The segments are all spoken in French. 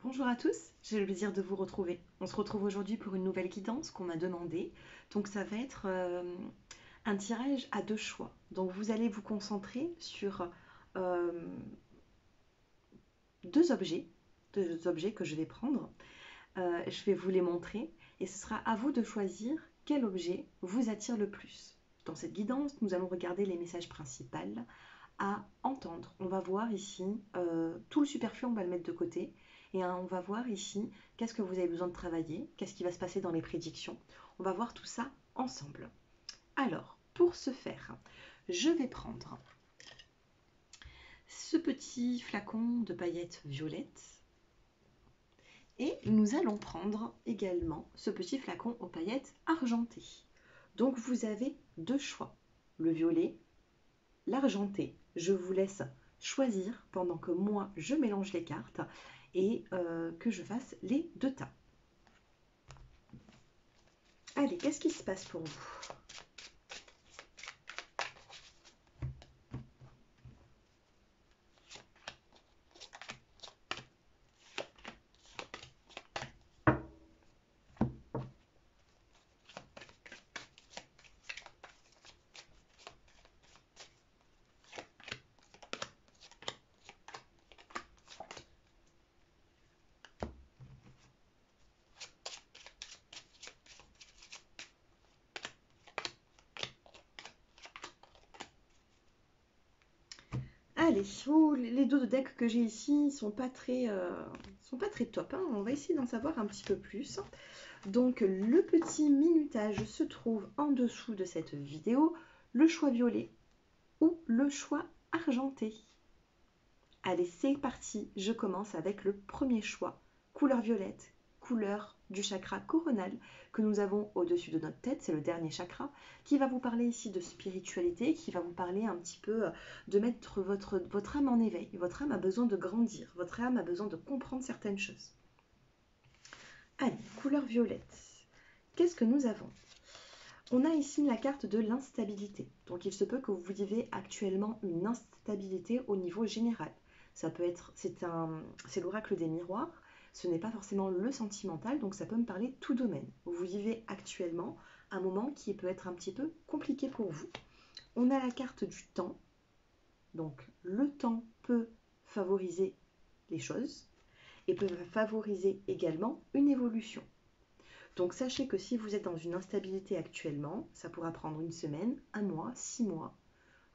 Bonjour à tous, j'ai le plaisir de vous retrouver. On se retrouve aujourd'hui pour une nouvelle guidance qu'on m'a demandé. Donc ça va être un tirage à deux choix. Donc vous allez vous concentrer sur euh, deux objets, deux objets que je vais prendre. Je vais vous les montrer et ce sera à vous de choisir quel objet vous attire le plus. Dans cette guidance, nous allons regarder les messages principaux à entendre. On va voir ici tout le superflu, on va le mettre de côté. Et on va voir ici qu'est-ce que vous avez besoin de travailler, qu'est-ce qui va se passer dans les prédictions. On va voir tout ça ensemble. Alors, pour ce faire, je vais prendre ce petit flacon de paillettes violettes et nous allons prendre également ce petit flacon aux paillettes argentées. Donc vous avez deux choix, le violet, l'argenté. Je vous laisse choisir pendant que moi je mélange les cartes et que je fasse les deux tas. Allez, qu'est-ce qui se passe pour vous? Allez, oh, les deux decks que j'ai ici sont pas très top, hein. On va essayer d'en savoir un petit peu plus. Donc le petit minutage se trouve en dessous de cette vidéo, le choix violet ou le choix argenté. Allez, c'est parti, je commence avec le premier choix, couleur violette, couleur du chakra coronal que nous avons au-dessus de notre tête, c'est le dernier chakra, qui va vous parler ici de spiritualité, qui va vous parler un petit peu de mettre votre âme en éveil. Votre âme a besoin de grandir, votre âme a besoin de comprendre certaines choses. Allez, couleur violette, qu'est-ce que nous avons? On a ici la carte de l'instabilité. Donc il se peut que vous viviez actuellement une instabilité au niveau général. Ça peut être, c'est l'oracle des miroirs, ce n'est pas forcément le sentimental, donc ça peut me parler tout domaine. Vous vivez actuellement un moment qui peut être un petit peu compliqué pour vous. On a la carte du temps, donc le temps peut favoriser les choses et peut favoriser également une évolution. Donc sachez que si vous êtes dans une instabilité actuellement, ça pourra prendre une semaine, un mois, 6 mois,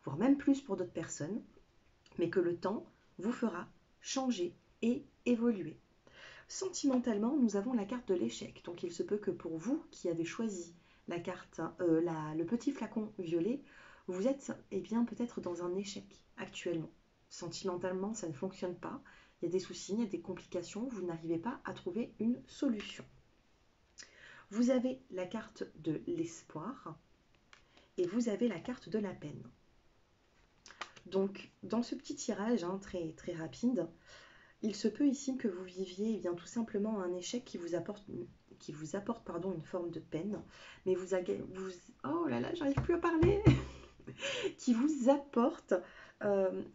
voire même plus pour d'autres personnes, mais que le temps vous fera changer et évoluer. Sentimentalement, nous avons la carte de l'échec. Donc il se peut que pour vous qui avez choisi la carte, le petit flacon violet, vous êtes bien peut-être dans un échec actuellement. Sentimentalement, ça ne fonctionne pas. Il y a des soucis, il y a des complications, vous n'arrivez pas à trouver une solution. Vous avez la carte de l'espoir et vous avez la carte de la peine. Donc, dans ce petit tirage très, très rapide, il se peut ici que vous viviez tout simplement un échec qui vous apporte une forme de peine, mais oh là là, j'arrive plus à parler, qui vous apporte.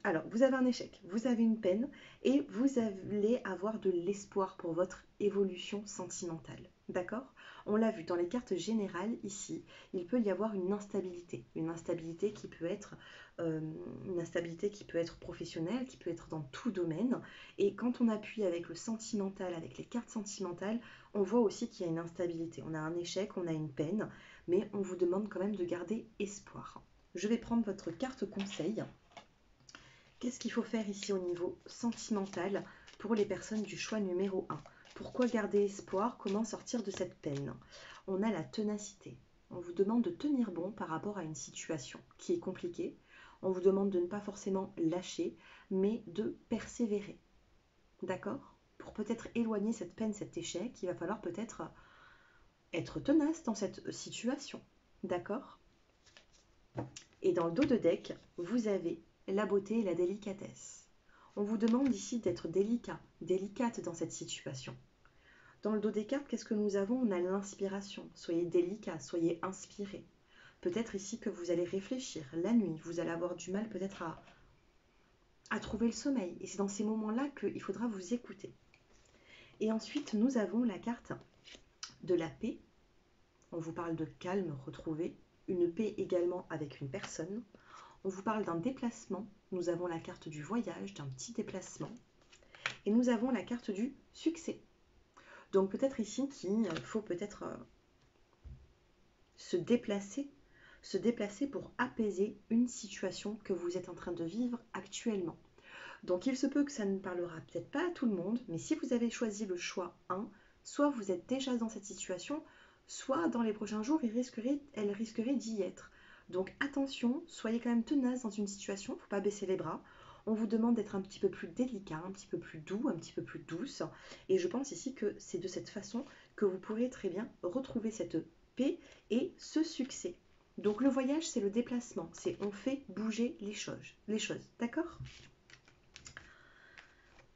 Alors, vous avez un échec, vous avez une peine et vous allez avoir de l'espoir pour votre évolution sentimentale. D'accord? On l'a vu dans les cartes générales ici, il peut y avoir une instabilité qui peut être professionnelle, qui peut être dans tout domaine. Et quand on appuie avec le sentimental, avec les cartes sentimentales, on voit aussi qu'il y a une instabilité. On a un échec, on a une peine, mais on vous demande quand même de garder espoir. Je vais prendre votre carte conseil. Qu'est-ce qu'il faut faire ici au niveau sentimental pour les personnes du choix numéro 1? Pourquoi garder espoir? Comment sortir de cette peine? On a la ténacité. On vous demande de tenir bon par rapport à une situation qui est compliquée. On vous demande de ne pas forcément lâcher, mais de persévérer. D'accord? Pour peut-être éloigner cette peine, cet échec, il va falloir peut-être être tenace dans cette situation. D'accord? Et dans le dos de deck, vous avez la beauté et la délicatesse. On vous demande ici d'être délicat, délicate dans cette situation. Dans le dos des cartes, qu'est-ce que nous avons? On a l'inspiration. Soyez délicat, soyez inspiré. Peut-être ici que vous allez réfléchir la nuit, vous allez avoir du mal peut-être à trouver le sommeil. Et c'est dans ces moments-là qu'il faudra vous écouter. Et ensuite, nous avons la carte de la paix. On vous parle de calme retrouvé, une paix également avec une personne. On vous parle d'un déplacement. Nous avons la carte du voyage, d'un petit déplacement. Et nous avons la carte du succès. Donc peut-être ici qu'il faut peut-être se déplacer pour apaiser une situation que vous êtes en train de vivre actuellement. Donc il se peut que ça ne parlera peut-être pas à tout le monde, mais si vous avez choisi le choix 1, soit vous êtes déjà dans cette situation, soit dans les prochains jours, elle risquerait d'y être. Donc attention, soyez quand même tenace dans une situation, il ne faut pas baisser les bras. On vous demande d'être un petit peu plus délicat, un petit peu plus doux, un petit peu plus douce. Et je pense ici que c'est de cette façon que vous pourrez très bien retrouver cette paix et ce succès. Donc le voyage, c'est le déplacement, c'est on fait bouger les choses, d'accord ?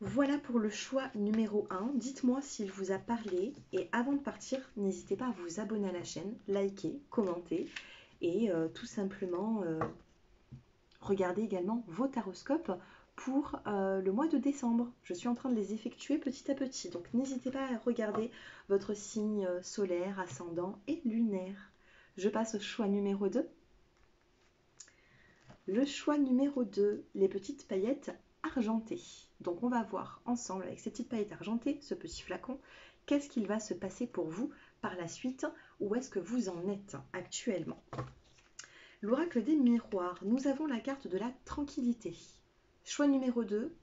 Voilà pour le choix numéro 1. Dites-moi s'il vous a parlé. Et avant de partir, n'hésitez pas à vous abonner à la chaîne, liker, commenter et tout simplement regarder également vos taroscopes pour le mois de décembre. Je suis en train de les effectuer petit à petit. Donc n'hésitez pas à regarder votre signe solaire, ascendant et lunaire. Je passe au choix numéro 2. Le choix numéro 2, les petites paillettes argentées. Donc on va voir ensemble avec ces petites paillettes argentées, ce petit flacon, qu'est-ce qu'il va se passer pour vous par la suite, où est-ce que vous en êtes actuellement. L'oracle des miroirs, nous avons la carte de la tranquillité. Choix numéro 2,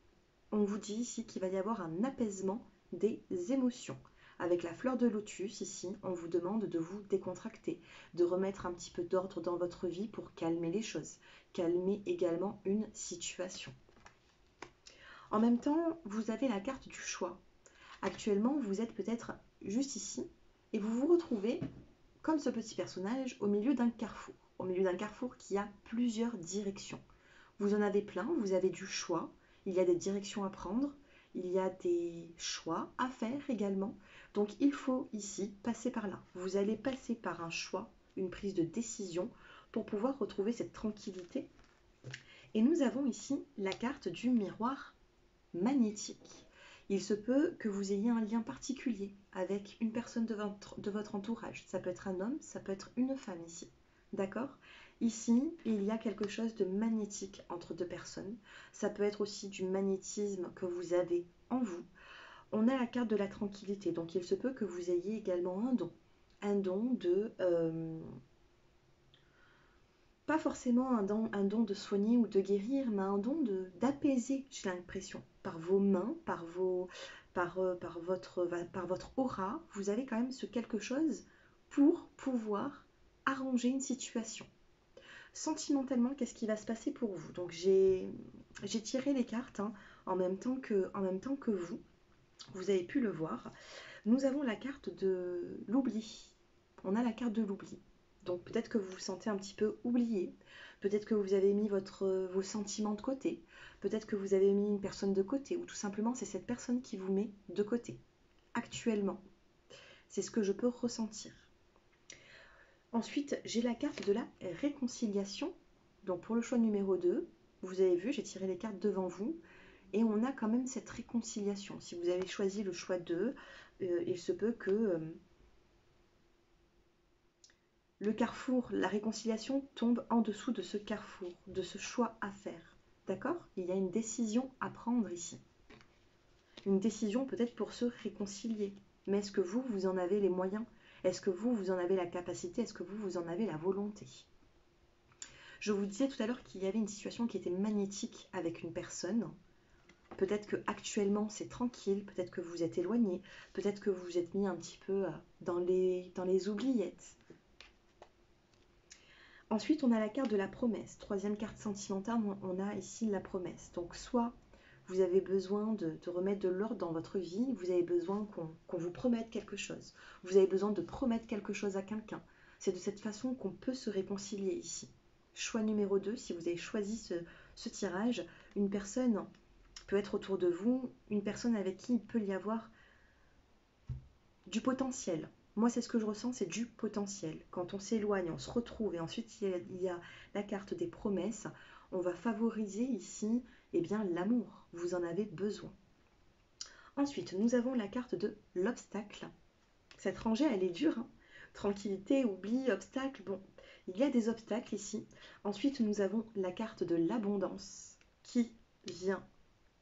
on vous dit ici qu'il va y avoir un apaisement des émotions. Avec la fleur de lotus, ici, on vous demande de vous décontracter, de remettre un petit peu d'ordre dans votre vie pour calmer les choses, calmer également une situation. En même temps, vous avez la carte du choix. Actuellement, vous êtes peut-être juste ici et vous vous retrouvez, comme ce petit personnage, au milieu d'un carrefour. Au milieu d'un carrefour qui a plusieurs directions. Vous en avez plein, vous avez du choix, il y a des directions à prendre, il y a des choix à faire également. Donc il faut ici passer par là. Vous allez passer par un choix, une prise de décision pour pouvoir retrouver cette tranquillité. Et nous avons ici la carte du miroir magnétique. Il se peut que vous ayez un lien particulier avec une personne de votre entourage. Ça peut être un homme, ça peut être une femme ici. D'accord ? Ici, il y a quelque chose de magnétique entre deux personnes. Ça peut être aussi du magnétisme que vous avez en vous. On a la carte de la tranquillité, donc il se peut que vous ayez également un don. Un don de... pas forcément un don de soigner ou de guérir, mais un don d'apaiser, j'ai l'impression. Par vos mains, par votre aura, vous avez quand même ce quelque chose pour pouvoir arranger une situation. Sentimentalement, qu'est-ce qui va se passer pour vous? Donc j'ai tiré les cartes en même temps que vous. Vous avez pu le voir. Nous avons la carte de l'oubli. On a la carte de l'oubli. Donc peut-être que vous vous sentez un petit peu oublié. Peut-être que vous avez mis vos sentiments de côté. Peut-être que vous avez mis une personne de côté. Ou tout simplement, c'est cette personne qui vous met de côté. Actuellement. C'est ce que je peux ressentir. Ensuite, j'ai la carte de la réconciliation. Donc pour le choix numéro 2, vous avez vu, j'ai tiré les cartes devant vous. Et on a quand même cette réconciliation. Si vous avez choisi le choix 2, il se peut que le carrefour, la réconciliation tombe en dessous de ce carrefour, de ce choix à faire. D'accord ? Il y a une décision à prendre ici. Une décision peut-être pour se réconcilier. Mais est-ce que vous en avez les moyens ? Est-ce que vous en avez la capacité ? Est-ce que vous en avez la volonté ? Je vous disais tout à l'heure qu'il y avait une situation qui était magnétique avec une personne. Peut-être que actuellement c'est tranquille, peut-être que vous êtes éloigné, peut-être que vous vous êtes mis un petit peu dans les oubliettes. Ensuite, on a la carte de la promesse. Troisième carte sentimentale, on a ici la promesse. Donc soit vous avez besoin de remettre de l'ordre dans votre vie, vous avez besoin qu'on vous promette quelque chose. Vous avez besoin de promettre quelque chose à quelqu'un. C'est de cette façon qu'on peut se réconcilier ici. Choix numéro 2, si vous avez choisi ce tirage, une personne peut être autour de vous, une personne avec qui il peut y avoir du potentiel. Moi, c'est ce que je ressens, c'est du potentiel. Quand on s'éloigne, on se retrouve et ensuite il y a la carte des promesses, on va favoriser ici l'amour. Vous en avez besoin. Ensuite, nous avons la carte de l'obstacle. Cette rangée, elle est dure, hein. Tranquillité, oubli, obstacle, bon, il y a des obstacles ici. Ensuite, nous avons la carte de l'abondance qui vient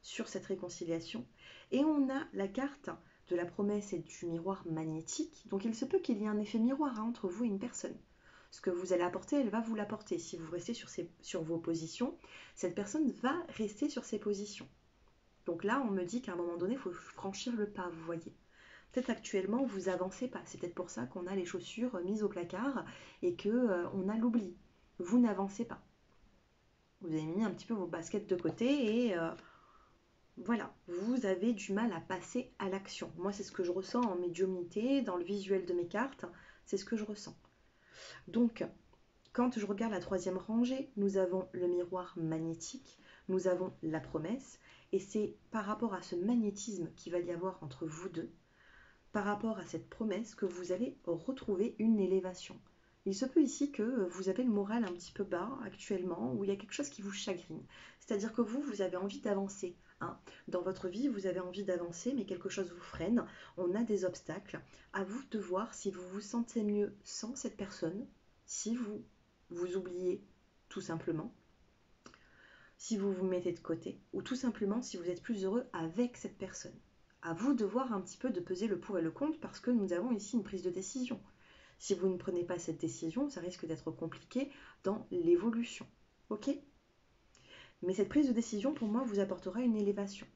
sur cette réconciliation. Et on a la carte de la promesse et du miroir magnétique. Donc il se peut qu'il y ait un effet miroir, hein, entre vous et une personne. Ce que vous allez apporter, elle va vous l'apporter. Si vous restez sur vos positions, cette personne va rester sur ses positions. Donc là, on me dit qu'à un moment donné, il faut franchir le pas, vous voyez. Peut-être actuellement, vous avancez pas. C'est peut-être pour ça qu'on a les chaussures mises au placard et qu'on a l'oubli. Vous n'avancez pas. Vous avez mis un petit peu vos baskets de côté et voilà, vous avez du mal à passer à l'action. Moi, c'est ce que je ressens en médiumnité, dans le visuel de mes cartes, c'est ce que je ressens. Donc, quand je regarde la troisième rangée, nous avons le miroir magnétique, nous avons la promesse, et c'est par rapport à ce magnétisme qu'il va y avoir entre vous deux, par rapport à cette promesse, que vous allez retrouver une élévation. Il se peut ici que vous avez le moral un petit peu bas actuellement, où il y a quelque chose qui vous chagrine. C'est-à-dire que vous avez envie d'avancer. Hein. Dans votre vie, vous avez envie d'avancer, mais quelque chose vous freine. On a des obstacles. À vous de voir si vous vous sentez mieux sans cette personne, si vous vous oubliez tout simplement, si vous vous mettez de côté, ou tout simplement si vous êtes plus heureux avec cette personne. À vous de voir un petit peu, de peser le pour et le contre, parce que nous avons ici une prise de décision. Si vous ne prenez pas cette décision, ça risque d'être compliqué dans l'évolution. Ok ? Mais cette prise de décision, pour moi, vous apportera une élévation,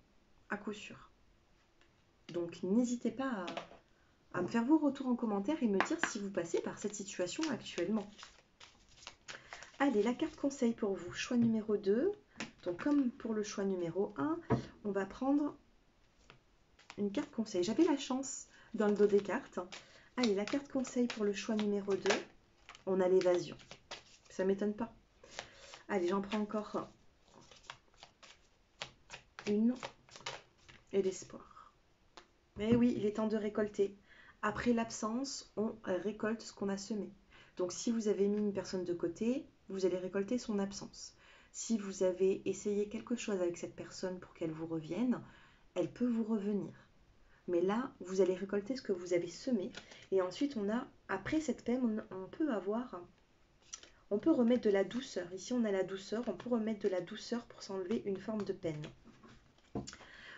à coup sûr. Donc n'hésitez pas à me faire vos retours en commentaire et me dire si vous passez par cette situation actuellement. Allez, la carte conseil pour vous, choix numéro 2. Donc comme pour le choix numéro 1, on va prendre une carte conseil. J'avais la chance dans le dos des cartes. Allez, la carte conseil pour le choix numéro 2, on a l'évasion. Ça ne m'étonne pas. Allez, j'en prends encore une et l'espoir. Mais oui, il est temps de récolter. Après l'absence, on récolte ce qu'on a semé. Donc si vous avez mis une personne de côté, vous allez récolter son absence. Si vous avez essayé quelque chose avec cette personne pour qu'elle vous revienne, elle peut vous revenir. Mais là, vous allez récolter ce que vous avez semé. Et ensuite, après cette peine, on peut remettre de la douceur. Ici, on a la douceur. On peut remettre de la douceur pour s'enlever une forme de peine.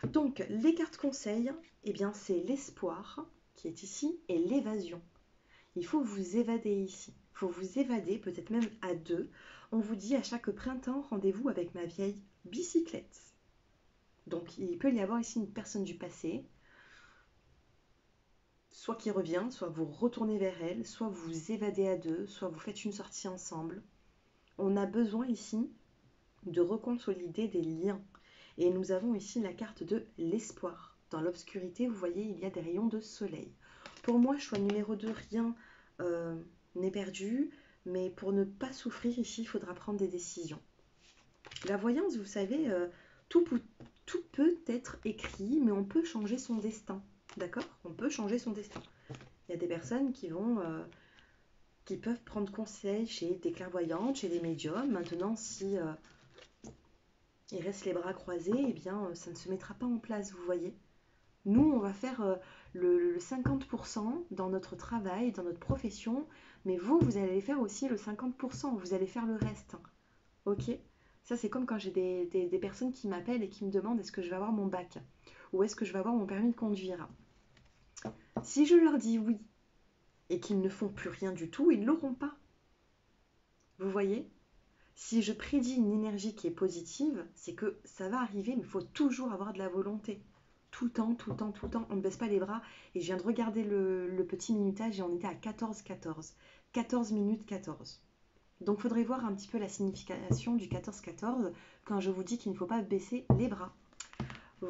Donc, les cartes conseils, eh bien, c'est l'espoir qui est ici et l'évasion. Il faut vous évader ici. Il faut vous évader, peut-être même à deux. On vous dit à chaque printemps, rendez-vous avec ma vieille bicyclette. Donc, il peut y avoir ici une personne du passé, soit qui revient, soit vous retournez vers elle, soit vous vous évadez à deux, soit vous faites une sortie ensemble. On a besoin ici de reconsolider des liens. Et nous avons ici la carte de l'espoir. Dans l'obscurité, vous voyez, il y a des rayons de soleil. Pour moi, choix numéro 2, rien n'est perdu. Mais pour ne pas souffrir ici, il faudra prendre des décisions. La voyance, vous savez, tout peut être écrit, mais on peut changer son destin. D'accord ? On peut changer son destin. Il y a des personnes qui peuvent prendre conseil chez des clairvoyantes, chez des médiums. Maintenant, si ils restent les bras croisés, eh bien, ça ne se mettra pas en place, vous voyez. Nous, on va faire le 50% dans notre travail, dans notre profession, mais vous allez faire aussi le 50%, vous allez faire le reste. Ok ? Ça, c'est comme quand j'ai des personnes qui m'appellent et qui me demandent est-ce que je vais avoir mon bac ou est-ce que je vais avoir mon permis de conduire. Si je leur dis oui et qu'ils ne font plus rien du tout, ils ne l'auront pas. Vous voyez ? Si je prédis une énergie qui est positive, c'est que ça va arriver, mais il faut toujours avoir de la volonté. Tout le temps, on ne baisse pas les bras. Et je viens de regarder le petit minutage et on était à 14-14. 14 minutes 14. Donc il faudrait voir un petit peu la signification du 14-14 quand je vous dis qu'il ne faut pas baisser les bras.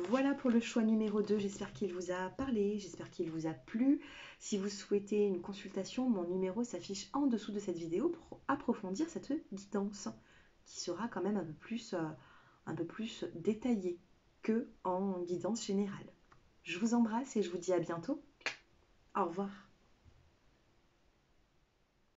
Voilà pour le choix numéro 2, j'espère qu'il vous a parlé, j'espère qu'il vous a plu. Si vous souhaitez une consultation, mon numéro s'affiche en dessous de cette vidéo pour approfondir cette guidance qui sera quand même un peu plus détaillée que en guidance générale. Je vous embrasse et je vous dis à bientôt. Au revoir.